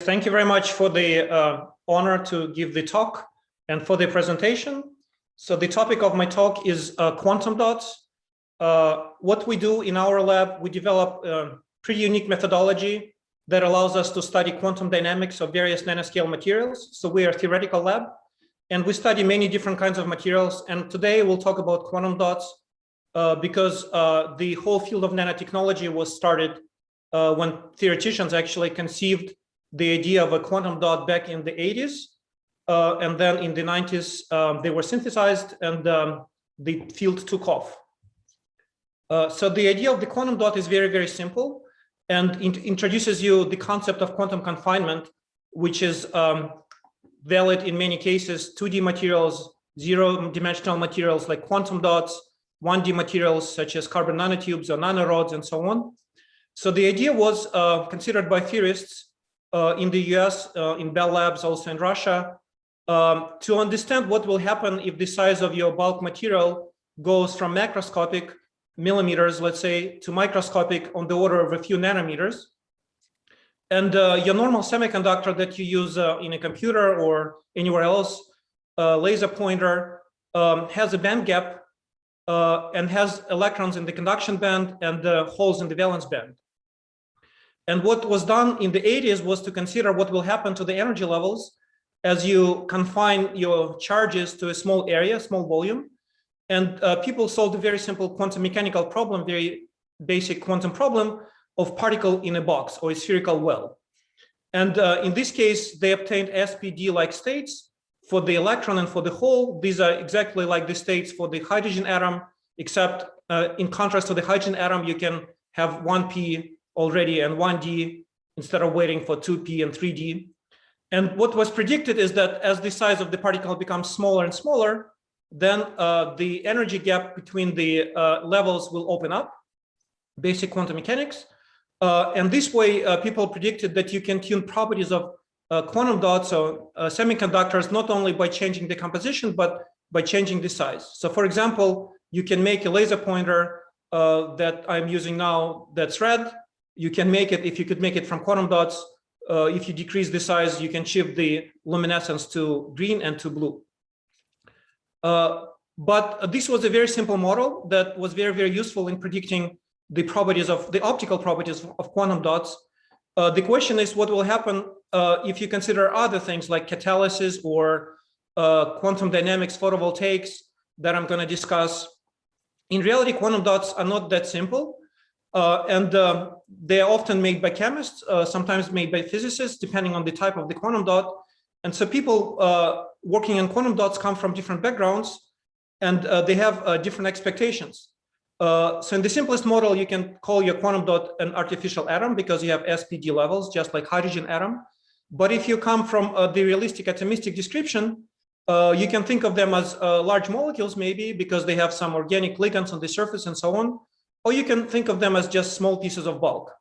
thank you very much for the honor to give the talk and for the presentation. So the topic of my talk is quantum dots. What we do in our lab, we develop a pretty unique methodology that allows us to study quantum dynamics of various nanoscale materials. So we are a theoretical lab, and we study many different kinds of materials. And today we'll talk about quantum dots because the whole field of nanotechnology was started when theoreticians actually conceived the idea of a quantum dot back in the 80s. And then in the 90s, they were synthesized and the field took off. So the idea of the quantum dot is very, very simple and introduces you the concept of quantum confinement, which is valid in many cases, 2D materials, zero-dimensional materials like quantum dots, 1D materials such as carbon nanotubes or nanorods and so on. So the idea was considered by theorists in the US, in Bell Labs, also in Russia, to understand what will happen if the size of your bulk material goes from macroscopic millimeters, let's say, to microscopic on the order of a few nanometers. And your normal semiconductor that you use in a computer or anywhere else, laser pointer, has a band gap and has electrons in the conduction band and holes in the valence band. And what was done in the 80s was to consider what will happen to the energy levels as you confine your charges to a small area, small volume. And people solved a very simple quantum mechanical problem, very basic quantum problem of particle in a box or a spherical well. And in this case, they obtained SPD-like states for the electron and for the hole. These are exactly like the states for the hydrogen atom, except in contrast to the hydrogen atom, you can have 1p already and 1d instead of waiting for 2p and 3d. And what was predicted is that as the size of the particle becomes smaller and smaller, then the energy gap between the levels will open up, basic quantum mechanics. And this way, people predicted that you can tune properties of quantum dots or semiconductors, not only by changing the composition, but by changing the size. So for example, you can make a laser pointer that I'm using now that's red. You can make it, if you could make it from quantum dots, if you decrease the size, you can shift the luminescence to green and to blue. But this was a very simple model that was very, very useful in predicting the properties of the optical properties of quantum dots. The question is what will happen if you consider other things like catalysis or quantum dynamics, photovoltaics that I'm going to discuss. In reality, quantum dots are not that simple. And they are often made by chemists, sometimes made by physicists, depending on the type of the quantum dot. And so people working on quantum dots come from different backgrounds, and they have different expectations. So in the simplest model, you can call your quantum dot an artificial atom because you have SPD levels, just like hydrogen atom. But if you come from the realistic atomistic description, you can think of them as large molecules, maybe, because they have some organic ligands on the surface and so on. Or you can think of them as just small pieces of bulk.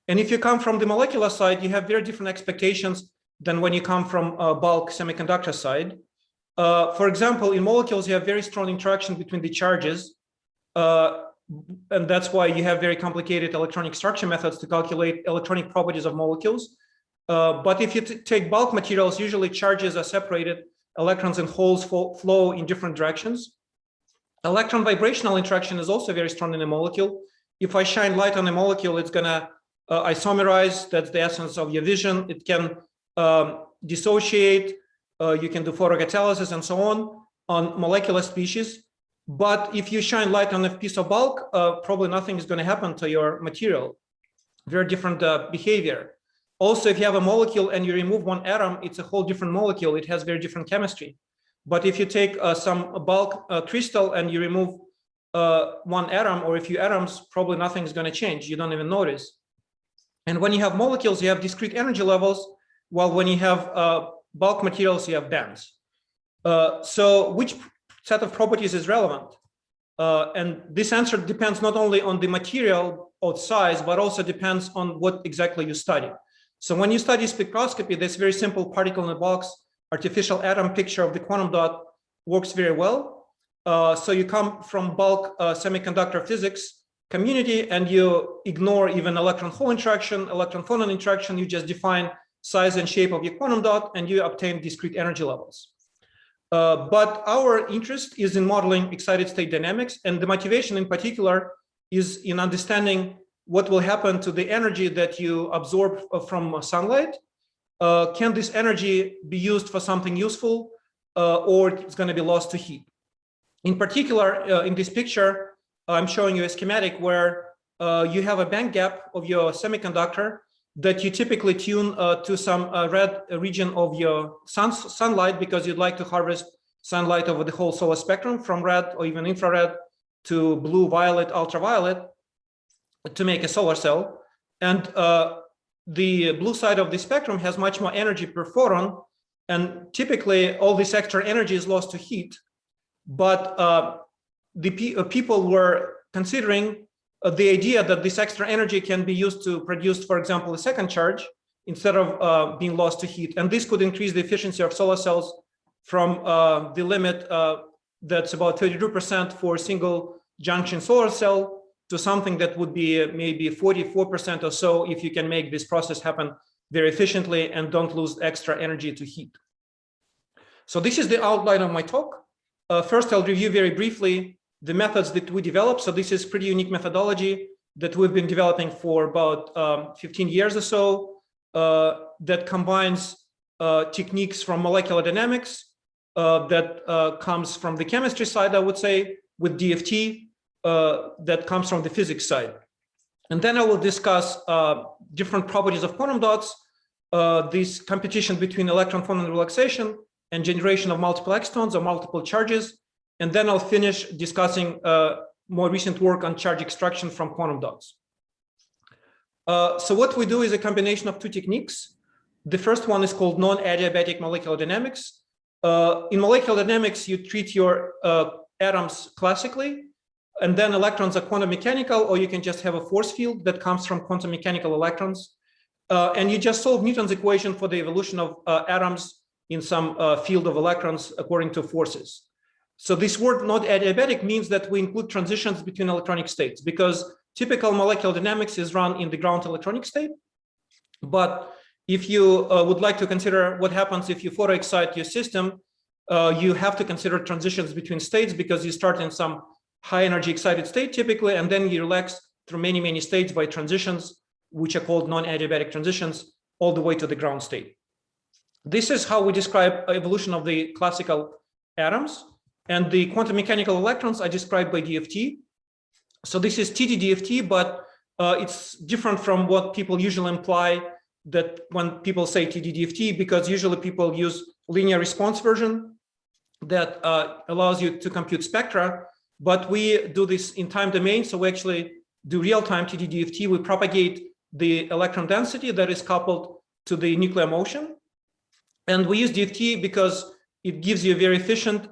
And if you come from the molecular side, you have very different expectations than when you come from bulk semiconductor side. For example, in molecules, you have very strong interaction between the charges. And that's why you have very complicated electronic structure methods to calculate electronic properties of molecules. But if you take bulk materials, usually charges are separated, electrons and holes flow in different directions. Electron vibrational interaction is also very strong in a molecule. If I shine light on a molecule, it's going to isomerize. That's the essence of your vision. It can dissociate. You can do photocatalysis and so on molecular species. But if you shine light on a piece of bulk, probably nothing is going to happen to your material. Very different behavior. Also, if you have a molecule and you remove one atom, it's a whole different molecule. It has very different chemistry. But if you take some bulk crystal and you remove one atom or a few atoms, probably nothing is going to change. You don't even notice. And when you have molecules, you have discrete energy levels, while when you have bulk materials, you have bands. So which set of properties is relevant? And this answer depends not only on the material or size, but also depends on what exactly you study. So when you study spectroscopy, this very simple particle in a box artificial atom picture of the quantum dot works very well. So you come from bulk semiconductor physics community and you ignore even electron-hole interaction, electron-phonon interaction. You just define size and shape of your quantum dot, and you obtain discrete energy levels. But our interest is in modeling excited state dynamics, and the motivation in particular is in understanding what will happen to the energy that you absorb from sunlight. Can this energy be used for something useful, or it's going to be lost to heat? In particular, in this picture, I'm showing you a schematic where you have a band gap of your semiconductor that you typically tune to some red region of your sunlight, because you'd like to harvest sunlight over the whole solar spectrum, from red or even infrared to blue, violet, ultraviolet, to make a solar cell. And the blue side of the spectrum has much more energy per photon, and typically all this extra energy is lost to heat. But people were considering the idea that this extra energy can be used to produce, for example, a second charge instead of being lost to heat. And this could increase the efficiency of solar cells from the limit that's about 32% for a single junction solar cell to something that would be maybe 44% or so if you can make this process happen very efficiently and don't lose extra energy to heat. So this is the outline of my talk. First, I'll review very briefly the methods that we developed. So this is pretty unique methodology that we've been developing for about 15 years or so, that combines techniques from molecular dynamics that comes from the chemistry side, I would say, with DFT that comes from the physics side. And then I will discuss different properties of quantum dots, this competition between electron phonon relaxation and generation of multiple excitons or multiple charges. And then I'll finish discussing more recent work on charge extraction from quantum dots. So what we do is a combination of two techniques. The first one is called non-adiabatic molecular dynamics. In molecular dynamics, you treat your atoms classically, and then electrons are quantum mechanical, or you can just have a force field that comes from quantum mechanical electrons. And you just solve Newton's equation for the evolution of atoms in some field of electrons according to forces. So this word not adiabatic means that we include transitions between electronic states, because typical molecular dynamics is run in the ground electronic state. But if you would like to consider what happens if you photoexcite your system, you have to consider transitions between states, because you start in some high energy excited state typically, and then you relax through many, many states by transitions, which are called non-adiabatic transitions, all the way to the ground state. This is how we describe evolution of the classical atoms. And the quantum mechanical electrons are described by DFT. So this is TD-DFT, but it's different from what people usually imply that when people say TD-DFT, because usually people use linear response version that allows you to compute spectra. But we do this in time domain. So we actually do real-time TD-DFT. We propagate the electron density that is coupled to the nuclear motion. And we use DFT because it gives you a very efficient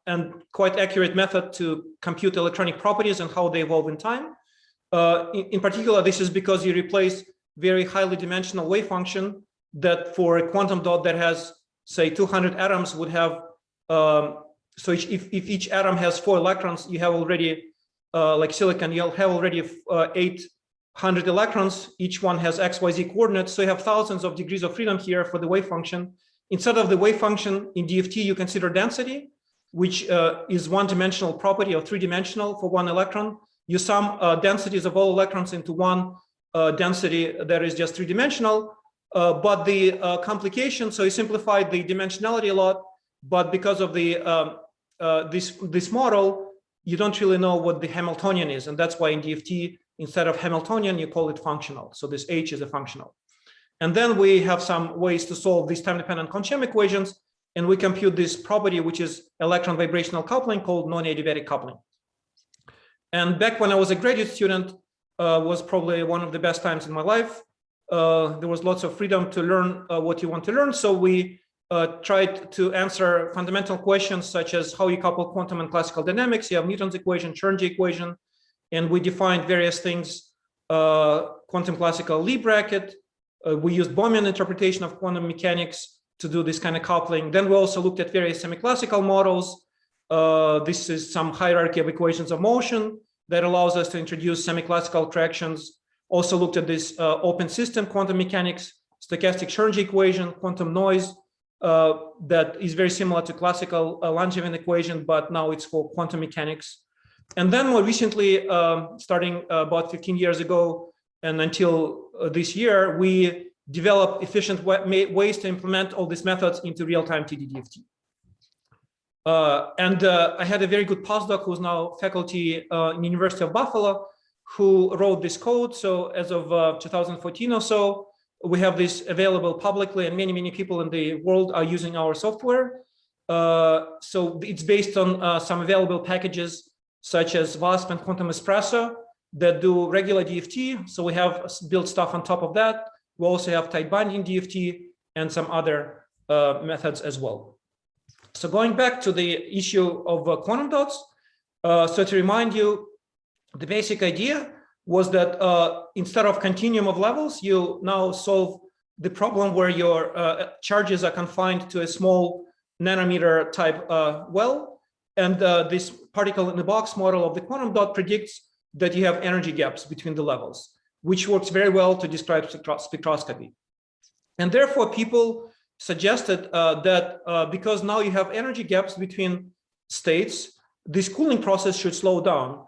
and quite accurate method to compute electronic properties and how they evolve in time. In particular, this is because you replace very highly dimensional wave function that for a quantum dot that has, say, 200 atoms would have, so if each atom has 4 electrons, you have already, like silicon, you'll have already 800 electrons. Each one has XYZ coordinates. So you have thousands of degrees of freedom here for the wave function. Instead of the wave function in DFT, you consider density, which is one-dimensional property or three-dimensional for one electron. You sum densities of all electrons into one density that is just three-dimensional. But the complication, so you simplify the dimensionality a lot, but because of the this model, you don't really know what the Hamiltonian is. And that's why in DFT, instead of Hamiltonian, you call it functional. So this H is a functional. And then we have some ways to solve these time-dependent Conchem equations, and we compute this property, which is electron vibrational coupling, called non-adiabatic coupling. And back when I was a graduate student, was probably one of the best times in my life. There was lots of freedom to learn what you want to learn. So we tried to answer fundamental questions such as how you couple quantum and classical dynamics. You have Newton's equation, Chernigov equation, and we defined various things, quantum classical Lie bracket. We used Bohmian interpretation of quantum mechanics to do this kind of coupling. Then we also looked at various semi-classical models. This is some hierarchy of equations of motion that allows us to introduce semi-classical attractions. Also looked at this open system quantum mechanics, stochastic Schrödinger equation, quantum noise that is very similar to classical Langevin equation, but now it's for quantum mechanics. And then more recently, starting about 15 years ago and until this year, we developed efficient ways to implement all these methods into real-time TD-DFT. I had a very good postdoc who's now faculty in the University of Buffalo who wrote this code. So as of 2014 or so, we have this available publicly, and many people in the world are using our software. So it's based on some available packages such as VASP and Quantum Espresso that do regular DFT. So we have built stuff on top of that. We also have tight binding DFT and some other methods as well. So going back to the issue of quantum dots, so to remind you, the basic idea was that instead of continuum of levels, you now solve the problem where your charges are confined to a small nanometer type well. And this particle in the box model of the quantum dot predicts that you have energy gaps between the levels, which works very well to describe spectroscopy. And therefore, people suggested that because now you have energy gaps between states, this cooling process should slow down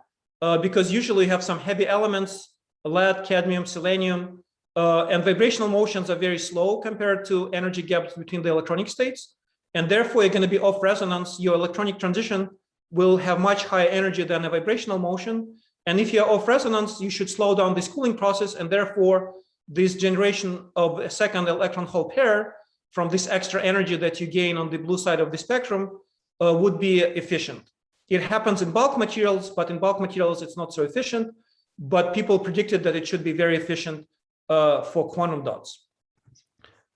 because usually you have some heavy elements, lead, cadmium, selenium, and vibrational motions are very slow compared to energy gaps between the electronic states. And therefore, you're going to be off resonance. Your electronic transition will have much higher energy than a vibrational motion. And if you're off resonance, you should slow down this cooling process. And therefore, this generation of a second electron hole pair from this extra energy that you gain on the blue side of the spectrum would be efficient. It happens in bulk materials, but in bulk materials, it's not so efficient. But people predicted that it should be very efficient for quantum dots.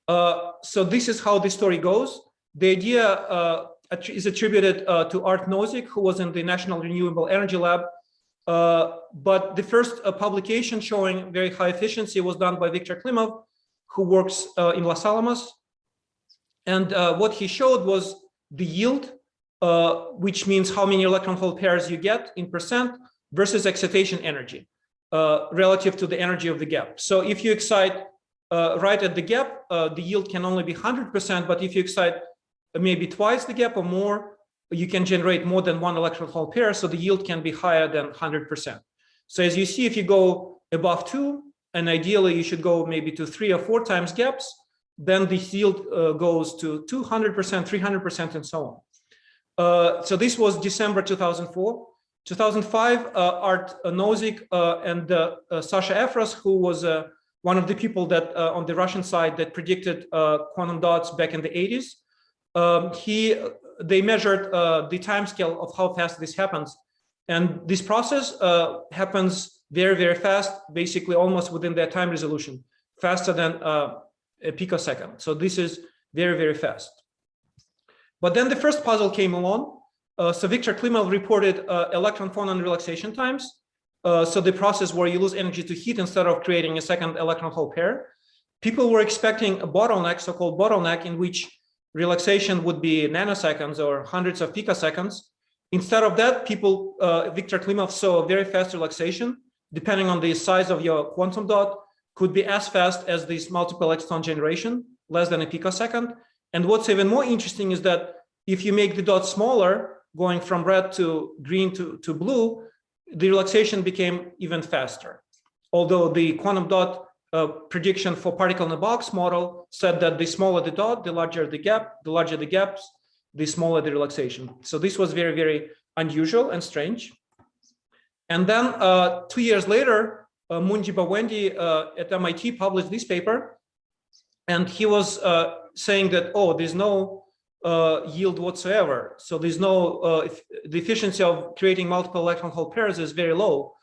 So this is how the story goes. The idea is attributed to Art Nozick, who was in the National Renewable Energy Lab. But the first publication showing very high efficiency was done by Viktor Klimov, who works in Los Alamos. And what he showed was the yield, which means how many electron hole pairs you get in percent versus excitation energy relative to the energy of the gap. So if you excite right at the gap, the yield can only be 100%. But if you excite maybe twice the gap or more, you can generate more than one electron hole pair. So the yield can be higher than 100%. So as you see, if you go above 2, and ideally you should go maybe to 3 or 4 times gaps, then the yield goes to 200%, 300%, and so on. So this was December 2004. 2005, Art Nozick and Sasha Efros, who was one of the people that on the Russian side that predicted quantum dots back in the 80s, they measured the time scale of how fast this happens. And this process happens very fast, basically almost within their time resolution, faster than a picosecond. So this is very fast. But then the first puzzle came along. So Viktor Klimov reported electron phonon relaxation times. So the process where you lose energy to heat instead of creating a second electron hole pair. People were expecting a bottleneck, so-called bottleneck, in which relaxation would be nanoseconds or hundreds of picoseconds. Instead of that, Viktor Klimov saw a very fast relaxation, depending on the size of your quantum dot, could be as fast as this multiple exciton generation, less than a picosecond. And what's even more interesting is that if you make the dot smaller, going from red to green to blue, the relaxation became even faster. Although the quantum dot prediction for particle in a box model said that the smaller the dot, the larger the gap, the larger the gaps, the smaller the relaxation. So this was very unusual and strange. And then 2 years later, Mundi Bawendi at MIT published this paper, and he was saying that, oh, there's no yield whatsoever. So there's no, the efficiency of creating multiple electron hole pairs is very low.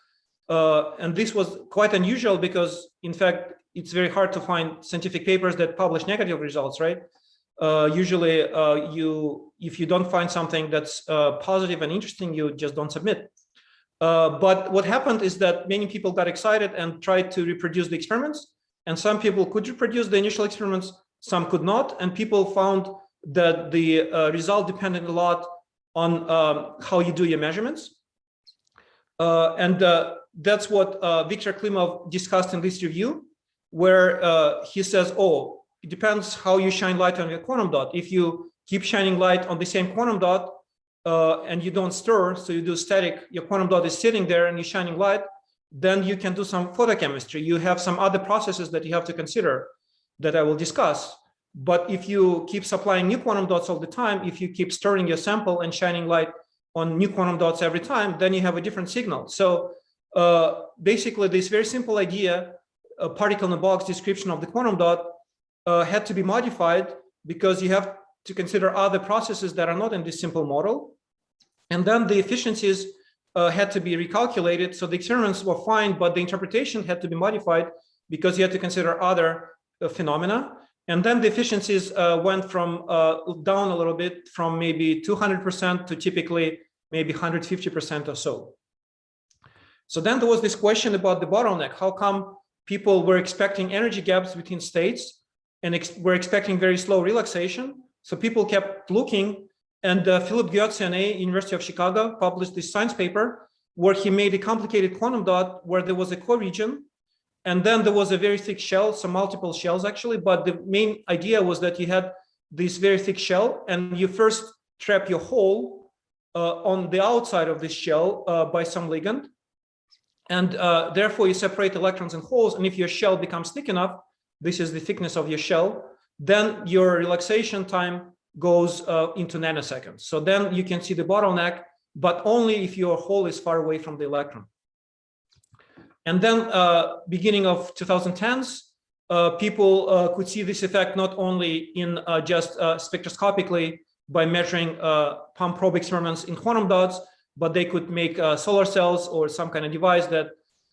And this was quite unusual because, in fact, it's very hard to find scientific papers that publish negative results, right? Usually, if you don't find something that's positive and interesting, you just don't submit. But what happened is that many people got excited and tried to reproduce the experiments. And some people could reproduce the initial experiments, some could not. And people found that the result depended a lot on how you do your measurements. And that's what Viktor Klimov discussed in this review, where he says, oh, it depends how you shine light on your quantum dot. If you keep shining light on the same quantum dot and you don't stir, so you do static, your quantum dot is sitting there and you're shining light, then you can do some photochemistry. You have some other processes that you have to consider that I will discuss. But if you keep supplying new quantum dots all the time, if you keep stirring your sample and shining light on new quantum dots every time, then you have a different signal. So basically, this very simple idea, a particle in a box description of the quantum dot, had to be modified because you have to consider other processes that are not in this simple model. And then the efficiencies had to be recalculated. So the experiments were fine, but the interpretation had to be modified because you had to consider other phenomena. And then the efficiencies went from down a little bit from maybe 200% to typically maybe 150% or so. So then there was this question about the bottleneck. How come people were expecting energy gaps between states and were expecting very slow relaxation? So people kept looking, and Philip Gyötze, University of Chicago, published this science paper where he made a complicated quantum dot where there was a co-region, and then there was a very thick shell, some multiple shells actually, but the main idea was that you had this very thick shell, and you first trap your hole on the outside of this shell by some ligand, and therefore you separate electrons and holes, and if your shell becomes thick enough, this is the thickness of your shell, then your relaxation time goes into nanoseconds. So then you can see the bottleneck, but only if your hole is far away from the electron. And then beginning of 2010s, people could see this effect not only in just spectroscopically by measuring pump probe experiments in quantum dots, but they could make solar cells or some kind of device that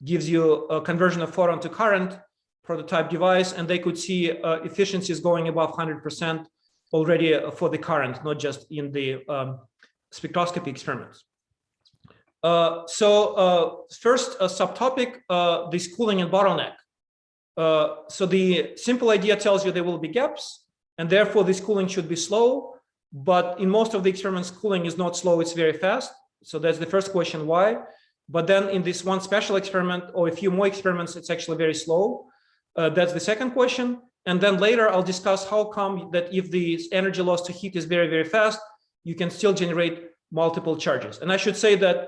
gives you a conversion of photon to current prototype device, and they could see efficiencies going above 100% already for the current, not just in the spectroscopy experiments. First subtopic, this cooling and bottleneck. So the simple idea tells you there will be gaps, and therefore this cooling should be slow. But in most of the experiments, cooling is not slow, it's very fast. So that's the first question, why? But then in this one special experiment or a few more experiments, it's actually very slow. That's the second question. And then later I'll discuss how come that if the energy loss to heat is very, very fast, you can still generate multiple charges. And I should say that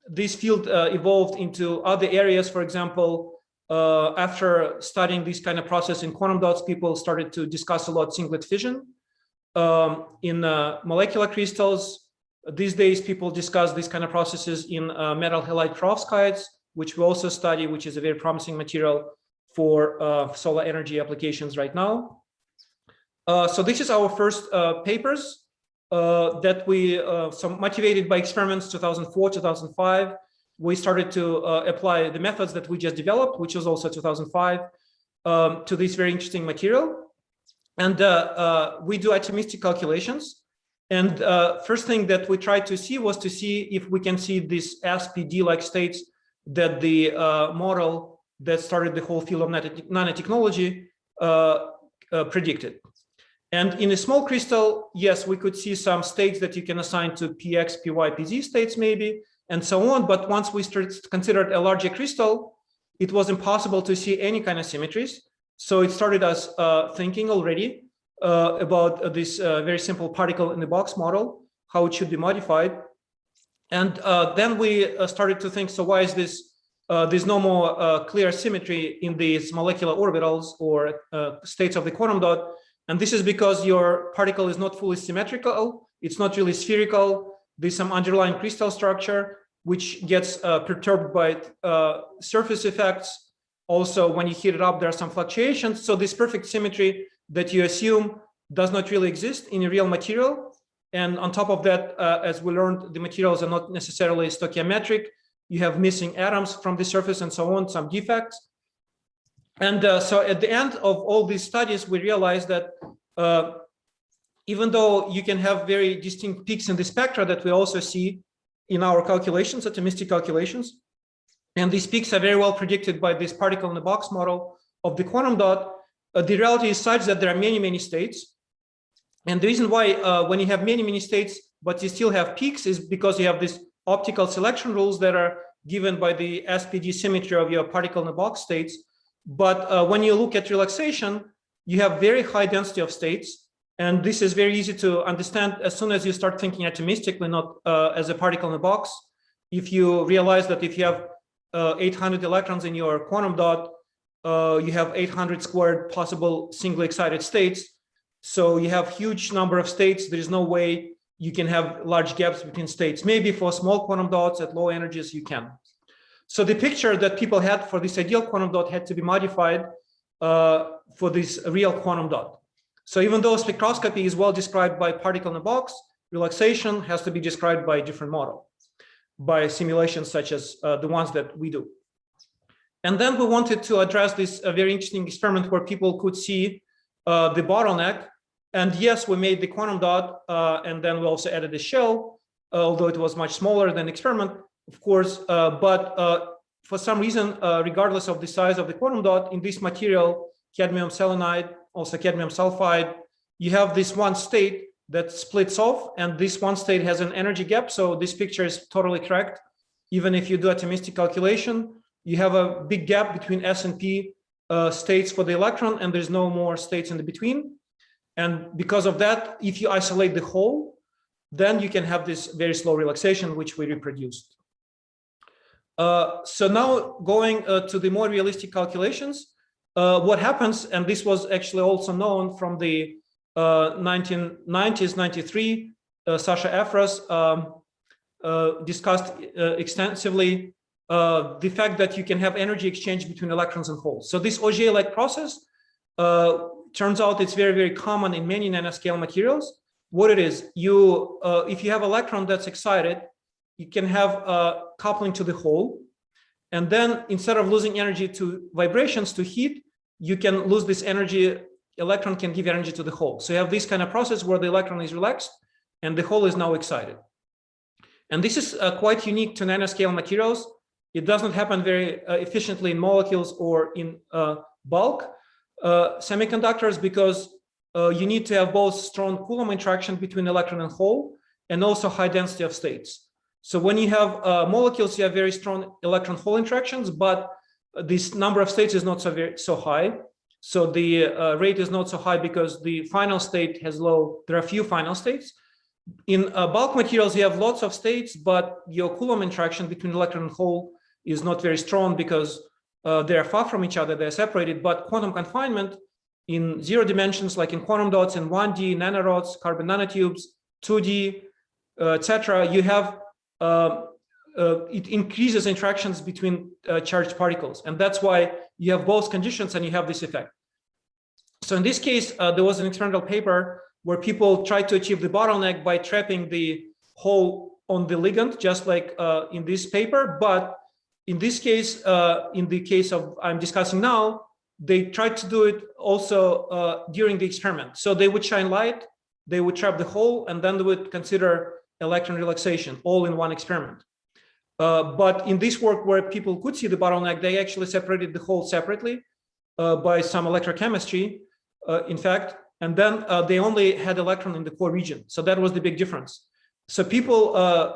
this field evolved into other areas. For example, after studying this kind of process in quantum dots, people started to discuss a lot singlet fission in molecular crystals. These days, people discuss these kind of processes in metal halide perovskites, which we also study, which is a very promising material for solar energy applications right now. So this is our first papers that we, motivated by experiments 2004, 2005, we started to apply the methods that we just developed, which was also 2005, to this very interesting material. And we do atomistic calculations. And first thing that we tried to see was to see if we can see these SPD-like states that the model that started the whole field of nanotechnology predicted. And in a small crystal, yes, we could see some states that you can assign to PX, PY, PZ states maybe, and so on. But once we considered a larger crystal, it was impossible to see any kind of symmetries. So it started us thinking already about this very simple particle in the box model, how it should be modified. And then we started to think, so why is this? There's no more clear symmetry in these molecular orbitals or states of the quantum dot. And this is because your particle is not fully symmetrical. It's not really spherical. There's some underlying crystal structure, which gets perturbed by surface effects. Also, when you heat it up, there are some fluctuations. So this perfect symmetry that you assume does not really exist in a real material. And on top of that, as we learned, the materials are not necessarily stoichiometric. You have missing atoms from the surface and so on, some defects. And so at the end of all these studies, we realized that even though you can have very distinct peaks in the spectra that we also see in our calculations, atomistic calculations, and these peaks are very well predicted by this particle in the box model of the quantum dot, the reality is such that there are many, many states. And the reason why when you have many, many states, but you still have peaks is because you have these optical selection rules that are given by the SPD symmetry of your particle in the box states. But when you look at relaxation, you have very high density of states. And this is very easy to understand as soon as you start thinking atomistically, not as a particle in a box. If you realize that if you have 800 electrons in your quantum dot, you have 800 squared possible singly excited states. So you have huge number of states. There is no way you can have large gaps between states. Maybe for small quantum dots at low energies, you can. So the picture that people had for this ideal quantum dot had to be modified for this real quantum dot. So even though spectroscopy is well described by particle in a box, relaxation has to be described by a different model, by simulations such as the ones that we do. And then we wanted to address this very interesting experiment where people could see the bottleneck. And yes, we made the quantum dot, and then we also added a shell, although it was much smaller than the experiment, of course. But for some reason, regardless of the size of the quantum dot, in this material, cadmium selenide, also cadmium sulfide, you have this one state that splits off, and this one state has an energy gap. So this picture is totally correct. Even if you do atomistic calculation, you have a big gap between S and P states for the electron, and there's no more states in the between. And because of that, if you isolate the whole, then you can have this very slow relaxation, which we reproduced. So now going to the more realistic calculations, what happens, and this was actually also known from the 1990s, 93, Sasha Efros discussed extensively the fact that you can have energy exchange between electrons and holes. So this Auger-like process turns out it's very, very common in many nanoscale materials. What it is, if you have electron that's excited, you can have coupling to the hole. And then instead of losing energy to vibrations, to heat, you can lose this energy. Electron can give energy to the hole. So you have this kind of process where the electron is relaxed and the hole is now excited. And this is quite unique to nanoscale materials. It doesn't happen very efficiently in molecules or in bulk semiconductors, because you need to have both strong Coulomb interaction between electron and hole and also high density of states. So when you have molecules, you have very strong electron-hole interactions, but this number of states is not so high. So the rate is not so high because the final state has low. There are few final states. In bulk materials, you have lots of states, but your Coulomb interaction between electron and hole is not very strong because they are far from each other. They're separated. But quantum confinement in 0 dimensions, like in quantum dots, in 1D, nanorods, carbon nanotubes, 2D, etc., you have it increases interactions between charged particles. And that's why you have both conditions and you have this effect. So in this case, there was an experimental paper where people tried to achieve the bottleneck by trapping the hole on the ligand, just like in this paper. But in this case, in the case of I'm discussing now, they tried to do it also during the experiment. So they would shine light, they would trap the hole, and then they would consider electron relaxation all in one experiment. But in this work where people could see the bottleneck, they actually separated the hole separately by some electrochemistry, in fact, and then they only had electron in the core region. So that was the big difference. So people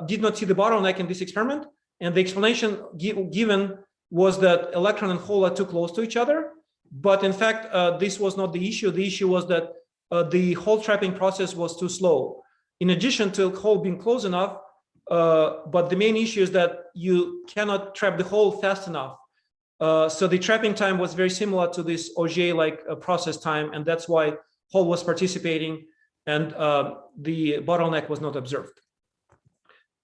did not see the bottleneck in this experiment, and the explanation given was that electron and hole are too close to each other. But in fact, this was not the issue. The issue was that the hole trapping process was too slow. In addition to the hole being close enough, but the main issue is that you cannot trap the hole fast enough. So the trapping time was very similar to this Auger-like process time, and that's why hole was participating and the bottleneck was not observed.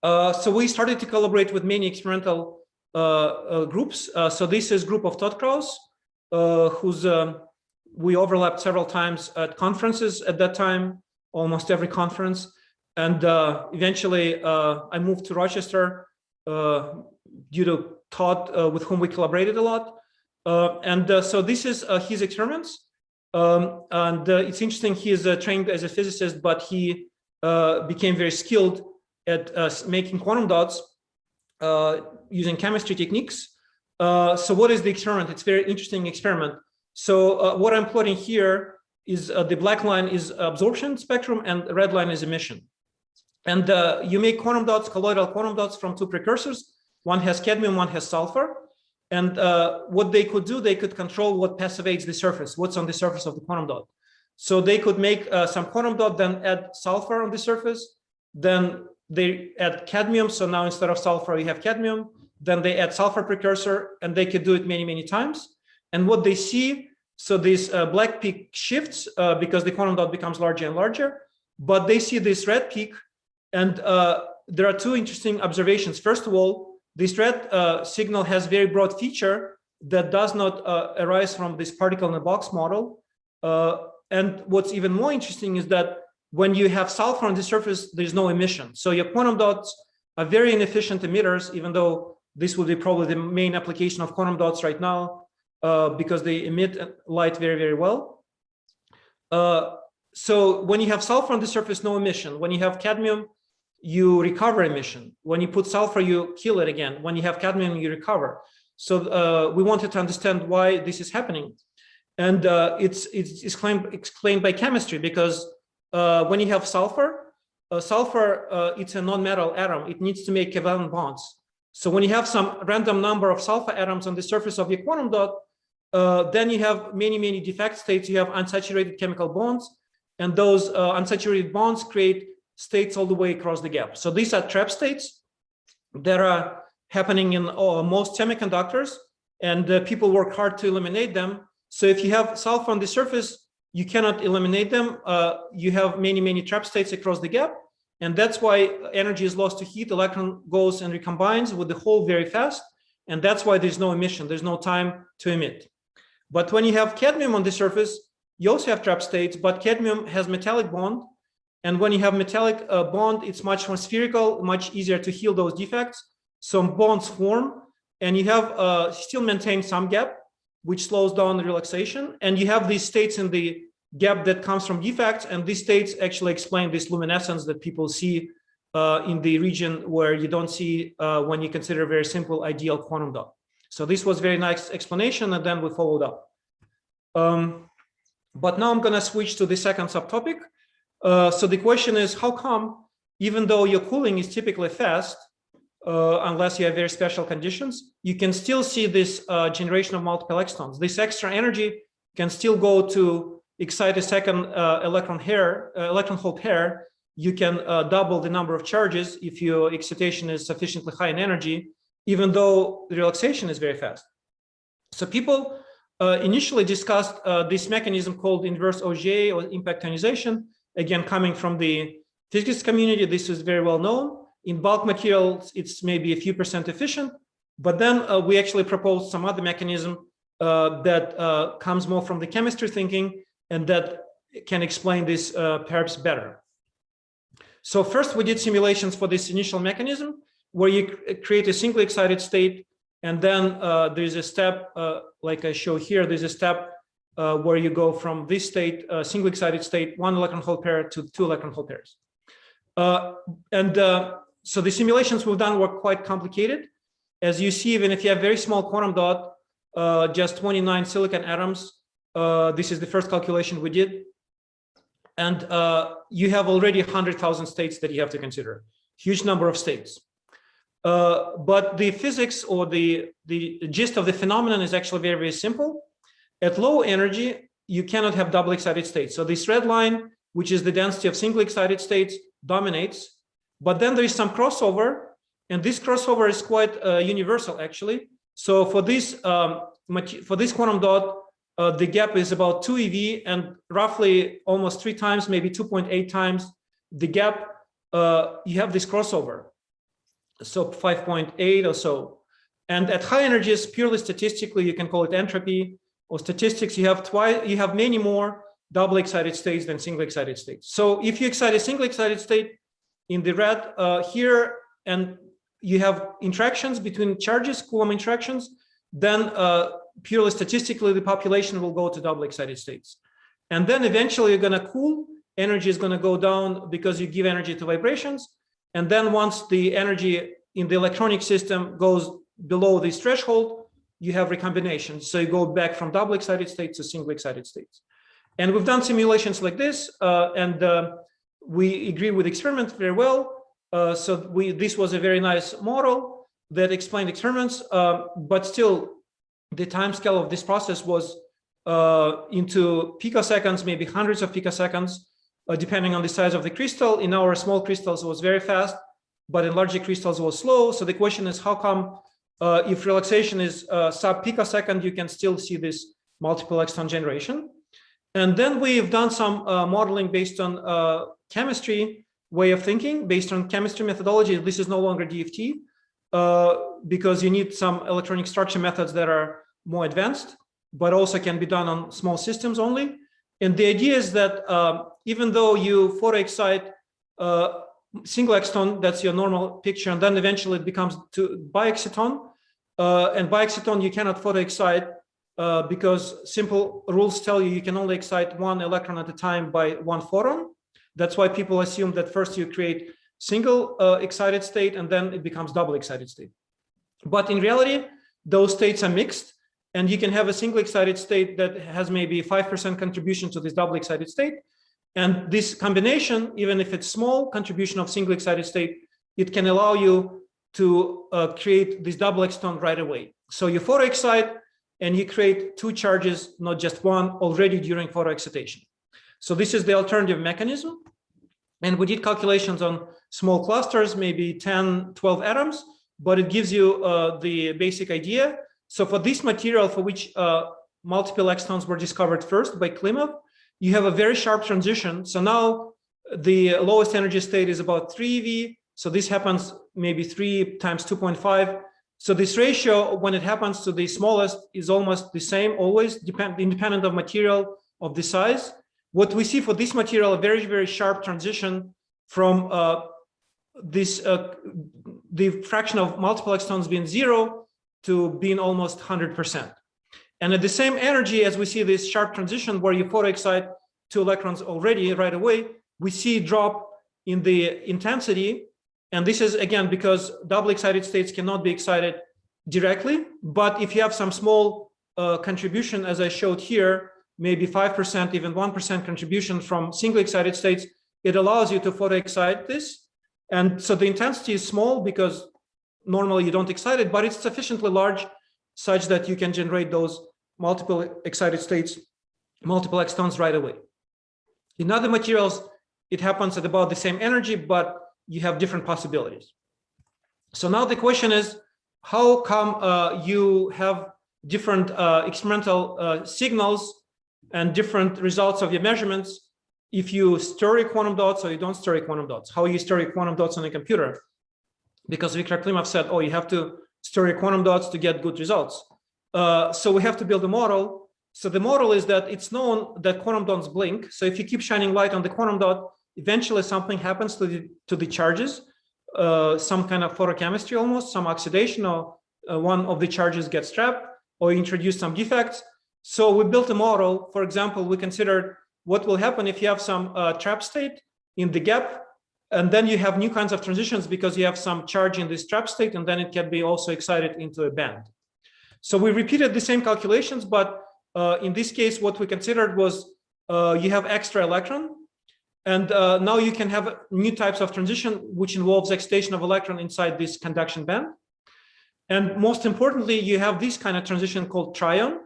So we started to collaborate with many experimental groups. So this is a group of Todd Krause, whose we overlapped several times at conferences at that time, almost every conference. And eventually I moved to Rochester due to Todd, with whom we collaborated a lot. So this is his experiments. And it's interesting, he is trained as a physicist, but he became very skilled at making quantum dots using chemistry techniques. So what is the experiment? It's a very interesting experiment. So what I'm plotting here is the black line is absorption spectrum and the red line is emission. And you make quantum dots, colloidal quantum dots from two precursors. One has cadmium, one has sulfur. And what they could do, they could control what passivates the surface, what's on the surface of the quantum dot. So they could make some quantum dot, then add sulfur on the surface, then they add cadmium. So now instead of sulfur, you have cadmium. Then they add sulfur precursor, and they could do it many, many times. And what they see, so this black peak shifts because the quantum dot becomes larger and larger, but they see this red peak. And there are two interesting observations. First of all, this red signal has very broad feature that does not arise from this particle in a box model. And what's even more interesting is that when you have sulfur on the surface, there's no emission. So your quantum dots are very inefficient emitters, even though this would be probably the main application of quantum dots right now, because they emit light very, very well. So when you have sulfur on the surface, no emission. When you have cadmium, you recover emission. When you put sulfur, you kill it again. When you have cadmium, you recover. So we wanted to understand why this is happening. And it's explained by chemistry, because when you have sulfur, it's a non-metal atom. It needs to make covalent bonds. So when you have some random number of sulfur atoms on the surface of your quantum dot, then you have many, many defect states. You have unsaturated chemical bonds, and those unsaturated bonds create states all the way across the gap. So these are trap states that are happening in most semiconductors, and people work hard to eliminate them. So if you have sulfur on the surface, you cannot eliminate them. You have many, many trap states across the gap. And that's why energy is lost to heat. Electron goes and recombines with the hole very fast. And that's why there's no emission. There's no time to emit. But when you have cadmium on the surface, you also have trap states, but cadmium has metallic bond. And when you have metallic bond, it's much more spherical, much easier to heal those defects. Some bonds form, and you have still maintain some gap, which slows down the relaxation. And you have these states in the gap that comes from defects, and these states actually explain this luminescence that people see in the region where you don't see when you consider a very simple ideal quantum dot. So this was very nice explanation, and then we followed up. But now I'm going to switch to the second subtopic. So the question is, how come, even though your cooling is typically fast, unless you have very special conditions, you can still see this generation of multiple extons. This extra energy can still go to excite a second electron hole pair. You can double the number of charges if your excitation is sufficiently high in energy, even though the relaxation is very fast. So people initially discussed this mechanism called inverse Auger, or impact ionization. Again, coming from the physics community, this is very well known. In bulk materials, it's maybe a few % efficient, but then we actually proposed some other mechanism that comes more from the chemistry thinking, and that can explain this perhaps better. So first we did simulations for this initial mechanism, where you create a single excited state, and then there's a step, like I show here, there's a step where you go from this state, single excited state, 1 electron hole pair to 2 electron hole pairs. So the simulations we've done were quite complicated. As you see, even if you have very small quantum dot, just 29 silicon atoms, this is the first calculation we did. And you have already 100,000 states that you have to consider, huge number of states. But the physics, or the gist of the phenomenon, is actually very, very simple. At low energy, you cannot have double excited states. So this red line, which is the density of single excited states, dominates. But then there is some crossover, and this crossover is quite universal, actually. So for this quantum dot, the gap is about 2 eV, and roughly almost 3 times, maybe 2.8 times the gap, you have this crossover. So 5.8 or so. And at high energies, purely statistically, you can call it entropy or statistics, you have many more double excited states than single excited states. So if you excite a single excited state in the red here, and you have interactions between charges, Coulomb interactions, then purely statistically, the population will go to double excited states. And then eventually you're going to cool, energy is going to go down because you give energy to vibrations. And then once the energy in the electronic system goes below this threshold, you have recombination. So you go back from double excited states to single excited states. And we've done simulations like this, and we agree with experiment very well. So this was a very nice model that explained experiments, but still the time scale of this process was into picoseconds, maybe hundreds of picoseconds, depending on the size of the crystal. In our small crystals, it was very fast, but in larger crystals, it was slow. So the question is, how come if relaxation is sub-picosecond, you can still see this multiple exciton generation? And then we've done some modeling based on chemistry way of thinking, based on chemistry methodology. This is no longer DFT because you need some electronic structure methods that are more advanced, but also can be done on small systems only. And the idea is that even though you photoexcite single exciton, that's your normal picture, and then eventually it becomes to biexciton, and biexciton you cannot photoexcite because simple rules tell you can only excite one electron at a time by one photon. That's why people assume that first you create single excited state and then it becomes double excited state. But in reality, those states are mixed, and you can have a single excited state that has maybe 5% contribution to this double excited state. And this combination, even if it's small contribution of single excited state, it can allow you to create this double exciton right away. So you photoexcite and you create two charges, not just one, already during photoexcitation. So this is the alternative mechanism. And we did calculations on small clusters, maybe 10, 12 atoms, but it gives you the basic idea. So for this material for which multiple excitons were discovered first by Klimov, you have a very sharp transition. So now the lowest energy state is about 3 eV. So this happens maybe 3 times 2.5. So this ratio, when it happens to the smallest, is almost the same, always independent of material of the size. What we see for this material, a very, very sharp transition from the fraction of multiple excitons being 0 to being almost 100%. And at the same energy, as we see this sharp transition where you photoexcite 2 electrons already right away, we see a drop in the intensity. And this is, again, because double excited states cannot be excited directly. But if you have some small contribution, as I showed here, maybe 5%, even 1% contribution from single excited states, it allows you to photoexcite this. And so the intensity is small because normally you don't excite it, but it's sufficiently large such that you can generate those multiple excited states, multiple excitons right away. In other materials, it happens at about the same energy, but you have different possibilities. So now the question is, how come you have different experimental signals and different results of your measurements if you stir your quantum dots or you don't stir your quantum dots? How you stir your quantum dots on a computer? Because Viktor Klimov said, oh, you have to stir your quantum dots to get good results. So we have to build a model. So the model is that it's known that quantum dots blink. So if you keep shining light on the quantum dot, eventually something happens to the charges, some kind of photochemistry almost, some oxidation, or one of the charges gets trapped, or you introduce some defects. So we built a model. For example, we considered what will happen if you have some trap state in the gap, and then you have new kinds of transitions because you have some charge in this trap state, and then it can be also excited into a band. So we repeated the same calculations, but in this case, what we considered was you have extra electron, and now you can have new types of transition, which involves excitation of electron inside this conduction band. And most importantly, you have this kind of transition called trion,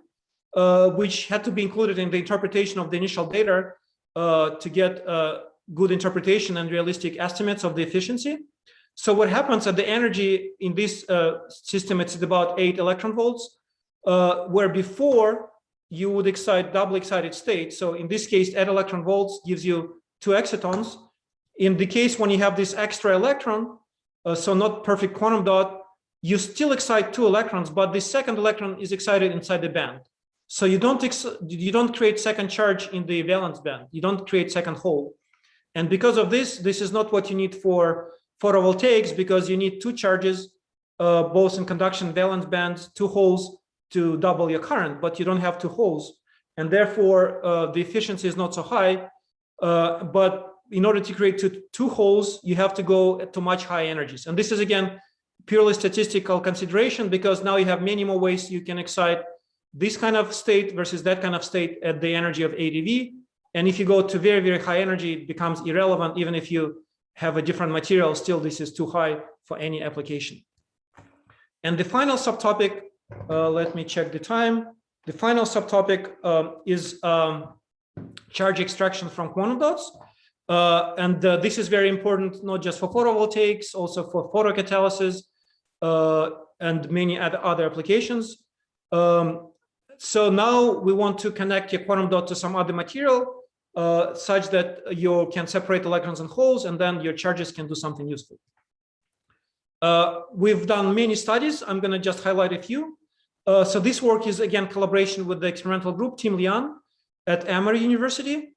which had to be included in the interpretation of the initial data to get good interpretation and realistic estimates of the efficiency. So what happens at the energy in this system, it's at about 8 electron volts, where before you would excite double excited state. So in this case, 8 electron volts gives you 2 excitons. In the case when you have this extra electron, so not perfect quantum dot, you still excite 2 electrons, but the second electron is excited inside the band. So you don't create second charge in the valence band. You don't create second hole. And because of this, this is not what you need for photovoltaics, because you need 2 charges, both in conduction valence bands, 2 holes to double your current, but you don't have 2 holes. And therefore, the efficiency is not so high. But in order to create two holes, you have to go to much higher energies. And this is, again, purely statistical consideration, because now you have many more ways you can excite this kind of state versus that kind of state at the energy of 8 eV. And if you go to very, very high energy, it becomes irrelevant. Even if you have a different material, still this is too high for any application. And the final subtopic Let me check the time. The final subtopic is charge extraction from quantum dots. This is very important, not just for photovoltaics, also for photocatalysis and many other applications. So now we want to connect your quantum dot to some other material such that you can separate electrons and holes, and then your charges can do something useful. We've done many studies. I'm going to just highlight a few. So this work is, again, collaboration with the experimental group, Tim Lian at Emory University.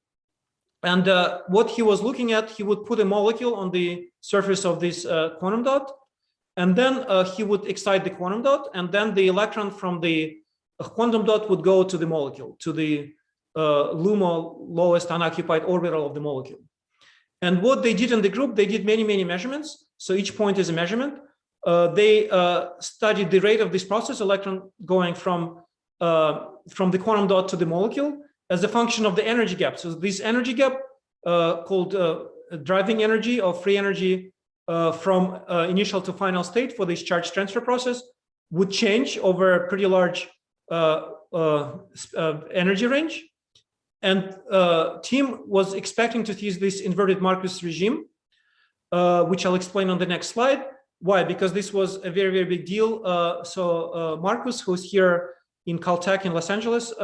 And what he was looking at, he would put a molecule on the surface of this quantum dot, and then he would excite the quantum dot, and then the electron from the quantum dot would go to the molecule, to the LUMO, lowest unoccupied orbital of the molecule. And what they did in the group, they did many, many measurements. So each point is a measurement. They studied the rate of this process, electron going from the quantum dot to the molecule, as a function of the energy gap. So this energy gap, called driving energy or free energy from initial to final state for this charge transfer process, would change over a pretty large energy range. And Tim was expecting to use this inverted Marquis regime, which I'll explain on the next slide. Why? Because this was a very, very big deal. Marquis, who's here in Caltech in Los Angeles,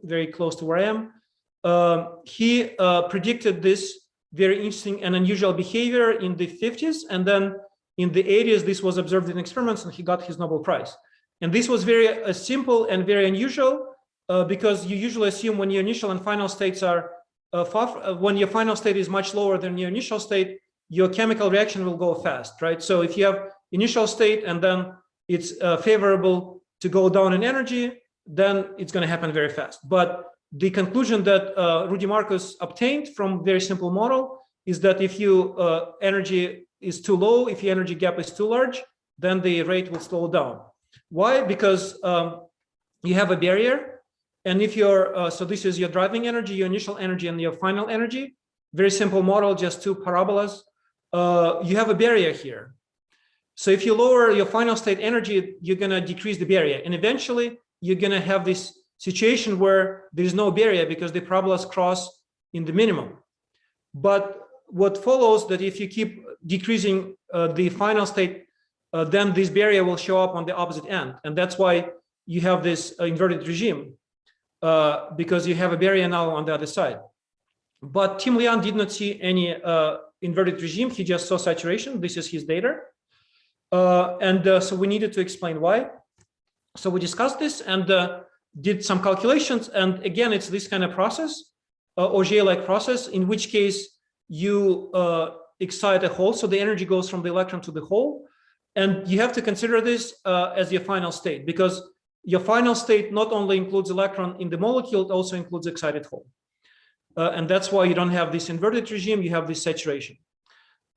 very close to where I am, he predicted this very interesting and unusual behavior in the 50s. And then in the 80s, this was observed in experiments, and he got his Nobel Prize. And this was very simple and very unusual, because you usually assume when your initial and final states are when your final state is much lower than your initial state, your chemical reaction will go fast, right? So if you have initial state and then it's favorable to go down in energy, then it's going to happen very fast. But the conclusion that Rudy Marquis obtained from very simple model is that if your energy is too low, if your energy gap is too large, then the rate will slow down. Why? Because you have a barrier. And if you're, so this is your driving energy, your initial energy, and your final energy. Very simple model, just two parabolas. You have a barrier here. So if you lower your final state energy, you're going to decrease the barrier. And eventually, you're going to have this situation where there's no barrier because the parabolas cross in the minimum. But what follows that if you keep decreasing the final state, then this barrier will show up on the opposite end. And that's why you have this inverted regime, because you have a barrier now on the other side. But Tim Lian did not see any inverted regime. He just saw saturation. This is his data. So we needed to explain why. So we discussed this and did some calculations. And again, it's this kind of process, Auger-like process, in which case you excite a hole. So the energy goes from the electron to the hole. And you have to consider this as your final state, because your final state not only includes electron in the molecule, it also includes excited hole. And that's why you don't have this inverted regime, you have this saturation.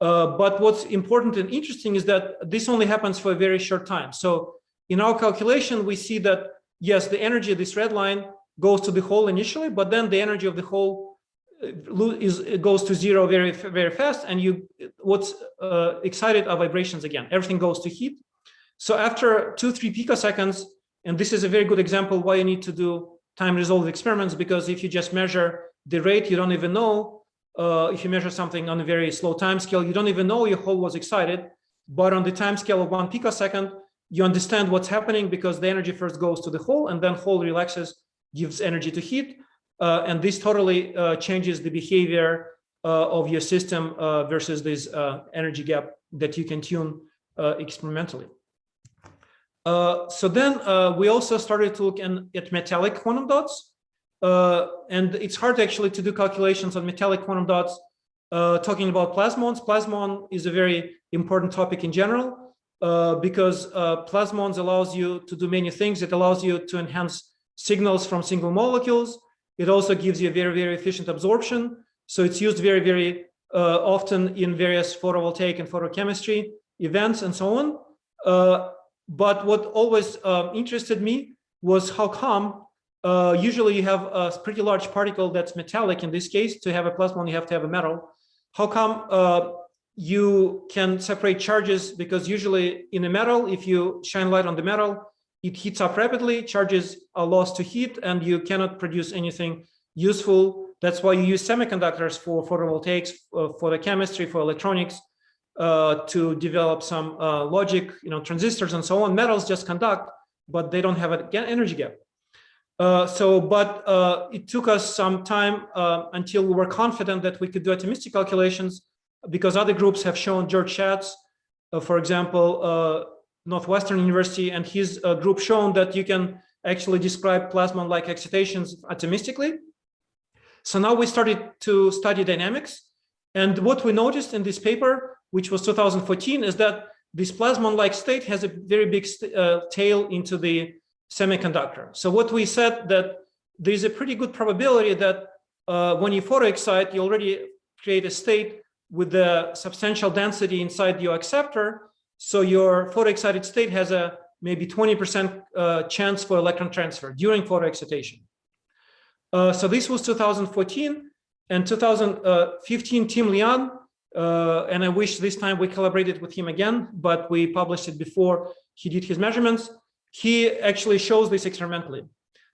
But what's important and interesting is that this only happens for a very short time. So in our calculation, we see that, yes, the energy of this red line goes to the hole initially, but then the energy of the hole goes to zero very, very fast. And what's excited are vibrations again. Everything goes to heat. So after 2-3 picoseconds, and this is a very good example why you need to do time-resolved experiments, because if you just measure the rate, you don't even know. If you measure something on a very slow time scale, you don't even know your hole was excited. But on the time scale of 1 picosecond, you understand what's happening because the energy first goes to the hole and then hole relaxes, gives energy to heat. And this totally changes the behavior of your system versus this energy gap that you can tune experimentally. So then we also started to look at metallic quantum dots. And it's hard actually to do calculations on metallic quantum dots talking about plasmons. Plasmon is a very important topic in general because plasmons allows you to do many things. It allows you to enhance signals from single molecules. It also gives you a very, very efficient absorption. So it's used very, very often in various photovoltaic and photochemistry events and so on. But what always interested me was how come usually you have a pretty large particle that's metallic. In this case, to have a plasmon, you have to have a metal. How come you can separate charges? Because usually in a metal, if you shine light on the metal, it heats up rapidly, charges are lost to heat, and you cannot produce anything useful. That's why you use semiconductors for photovoltaics, for the chemistry, for electronics, to develop some logic, transistors and so on. Metals just conduct, but they don't have an energy gap. But it took us some time until we were confident that we could do atomistic calculations, because other groups have shown, George Schatz, for example, Northwestern University, and his group shown that you can actually describe plasmon-like excitations atomistically. So now we started to study dynamics. And what we noticed in this paper, which was 2014, is that this plasmon-like state has a very big tail into the semiconductor. So what we said, that there's a pretty good probability that when you photoexcite, you already create a state with the substantial density inside your acceptor. So your photoexcited state has a maybe 20% chance for electron transfer during photoexcitation. So this was 2014. And 2015, Tim Lian, and I wish this time we collaborated with him again, but we published it before he did his measurements. He actually shows this experimentally.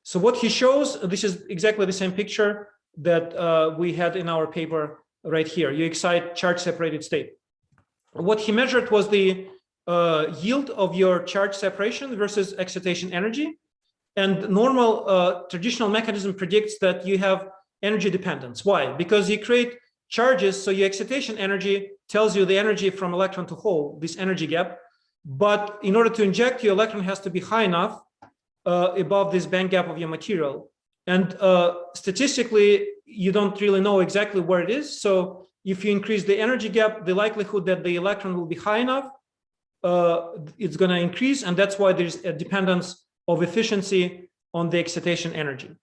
So what he shows, this is exactly the same picture that we had in our paper right here. You excite charge separated state. What he measured was the yield of your charge separation versus excitation energy. And normal traditional mechanism predicts that you have energy dependence. Why? Because you create charges, so your excitation energy tells you the energy from electron to hole, this energy gap. But in order to inject, your electron has to be high enough above this band gap of your material. And statistically, you don't really know exactly where it is. So if you increase the energy gap, the likelihood that the electron will be high enough, it's going to increase. And that's why there's a dependence of efficiency on the excitation energy.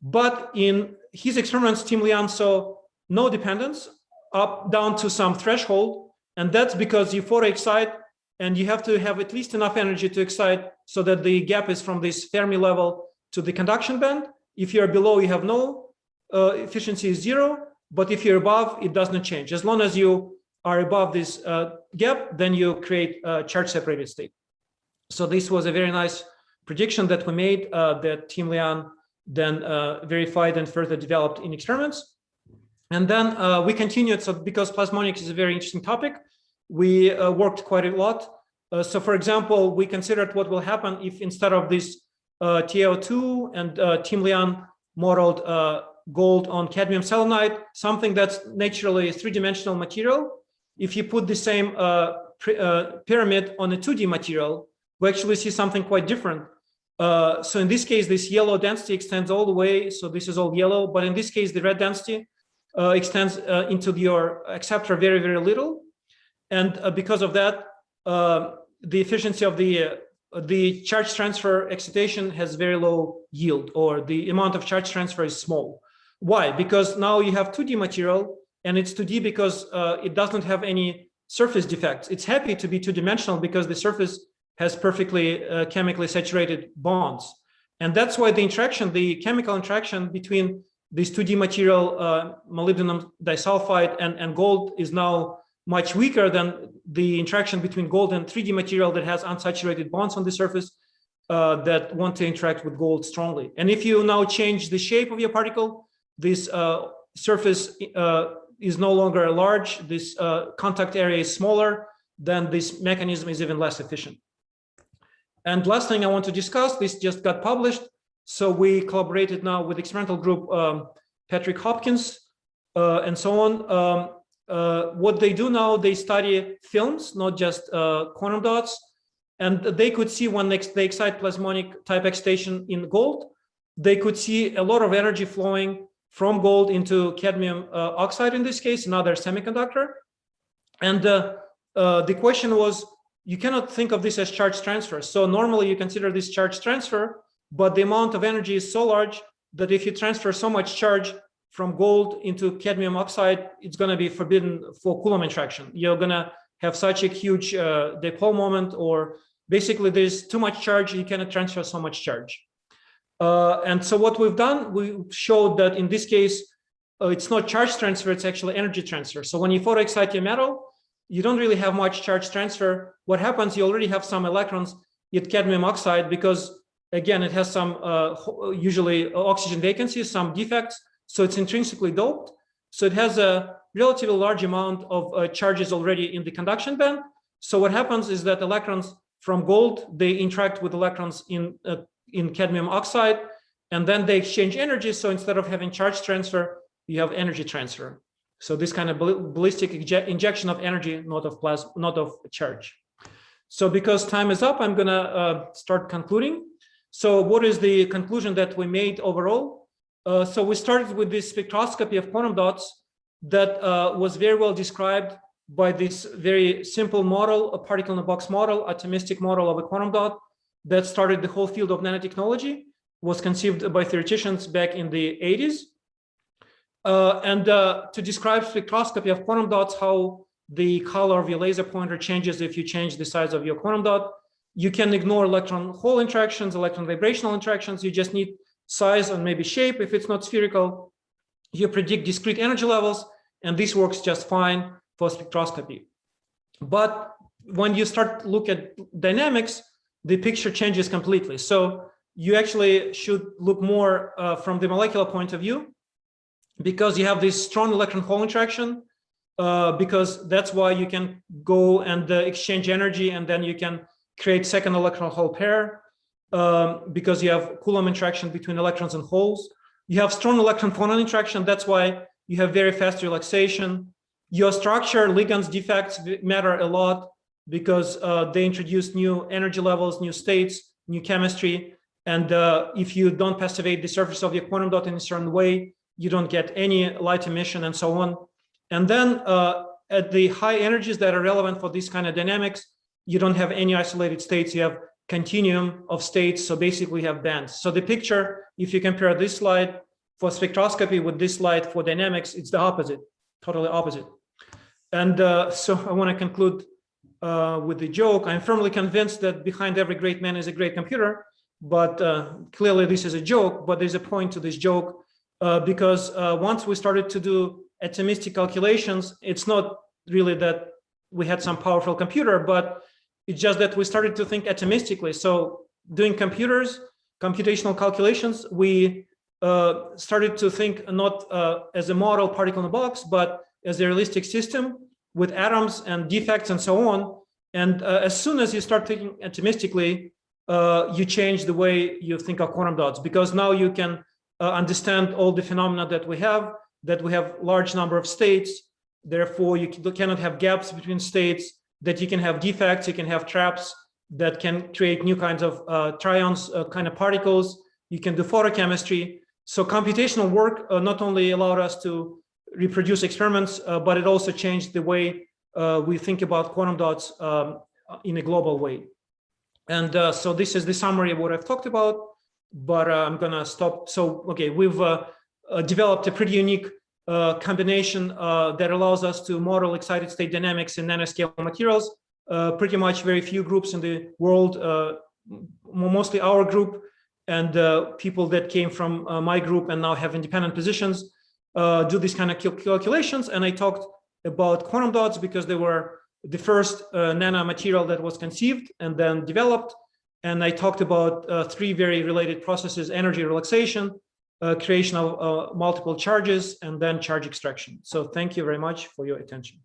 But in his experiments, Tim Lian saw no dependence up down to some threshold. And that's because you photoexcite, and you have to have at least enough energy to excite so that the gap is from this Fermi level to the conduction band. If you're below, you have no efficiency is 0. But if you're above, it does not change. As long as you are above this gap, then you create a charge separated state. So this was a very nice prediction that we made that Tim Lian then verified and further developed in experiments. And then we continued. So because plasmonics is a very interesting topic, we worked quite a lot. So for example, we considered what will happen if instead of this TiO2 and Tim Lian modeled gold on cadmium selenide, something that's naturally a three-dimensional material, if you put the same pyramid on a 2D material, we actually see something quite different. So in this case, this yellow density extends all the way. So this is all yellow, but in this case, the red density extends into your acceptor very, very little. And because of that, the efficiency of the charge transfer excitation has very low yield, or the amount of charge transfer is small. Why? Because now you have 2D material, and it's 2D because it doesn't have any surface defects. It's happy to be two-dimensional because the surface has perfectly chemically saturated bonds. And that's why the interaction, the chemical interaction between this 2D material, molybdenum disulfide and gold, is now much weaker than the interaction between gold and 3D material that has unsaturated bonds on the surface that want to interact with gold strongly. And if you now change the shape of your particle, this surface is no longer large, this contact area is smaller, then this mechanism is even less efficient. And last thing I want to discuss, this just got published. So we collaborated now with experimental group Patrick Hopkins and so on. What they do now, they study films, not just quantum dots. And they could see when they excite plasmonic type excitation in gold, they could see a lot of energy flowing from gold into cadmium oxide, in this case, another semiconductor. And the question was, you cannot think of this as charge transfer. So normally you consider this charge transfer, but the amount of energy is so large that if you transfer so much charge from gold into cadmium oxide, it's going to be forbidden for Coulomb interaction. You're going to have such a huge dipole moment, or basically there's too much charge, you cannot transfer so much charge. And so what we've done, we showed that in this case, it's not charge transfer, it's actually energy transfer. So when you photoexcite your metal, you don't really have much charge transfer. What happens, you already have some electrons cadmium oxide because, again, it has some usually oxygen vacancies, some defects. So it's intrinsically doped. So it has a relatively large amount of charges already in the conduction band. So what happens is that electrons from gold, they interact with electrons in cadmium oxide, and then they exchange energy. So instead of having charge transfer, you have energy transfer. So this kind of ballistic injection of energy, not of charge. So because time is up, I'm gonna start concluding. So what is the conclusion that we made overall? So we started with this spectroscopy of quantum dots that was very well described by this very simple model, a particle in a box model, atomistic model of a quantum dot that started the whole field of nanotechnology, was conceived by theoreticians back in the 80s. And to describe spectroscopy of quantum dots, how the color of your laser pointer changes if you change the size of your quantum dot, you can ignore electron-hole interactions, electron vibrational interactions. You just need size and maybe shape if it's not spherical. You predict discrete energy levels, and this works just fine for spectroscopy. But when you start to look at dynamics, the picture changes completely. So you actually should look more from the molecular point of view, because you have this strong electron-hole interaction, because that's why you can go and exchange energy, and then you can create second electron-hole pair, because you have Coulomb interaction between electrons and holes. You have strong electron-phonon interaction. That's why you have very fast relaxation. Your structure, ligands, defects matter a lot because they introduce new energy levels, new states, new chemistry. And if you don't passivate the surface of your quantum dot in a certain way, you don't get any light emission and so on. And then at the high energies that are relevant for this kind of dynamics, you don't have any isolated states. You have continuum of states. So basically you have bands. So the picture, if you compare this slide for spectroscopy with this slide for dynamics, it's the opposite, totally opposite. And so I want to conclude with the joke. I'm firmly convinced that behind every great man is a great computer, but clearly this is a joke, but there's a point to this joke because once we started to do atomistic calculations, it's not really that we had some powerful computer, but it's just that we started to think atomistically. So doing computational calculations, we started to think not as a model particle in a box, but as a realistic system with atoms and defects and so on. And as soon as you start thinking atomistically, you change the way you think of quantum dots, because now you can understand all the phenomena that we have large number of states. Therefore, you cannot have gaps between states, that you can have defects, you can have traps that can create new kinds of tryons, kind of particles. You can do photochemistry. So computational work not only allowed us to reproduce experiments, but it also changed the way we think about quantum dots in a global way. And so this is the summary of what I've talked about, but I'm gonna stop. So, okay, we've developed a pretty unique combination that allows us to model excited state dynamics in nanoscale materials. Pretty much very few groups in the world, mostly our group and people that came from my group and now have independent positions, do these kind of calculations. And I talked about quantum dots because they were the first nanomaterial that was conceived and then developed. And I talked about three very related processes: energy relaxation, creation of multiple charges, and then charge extraction. So thank you very much for your attention.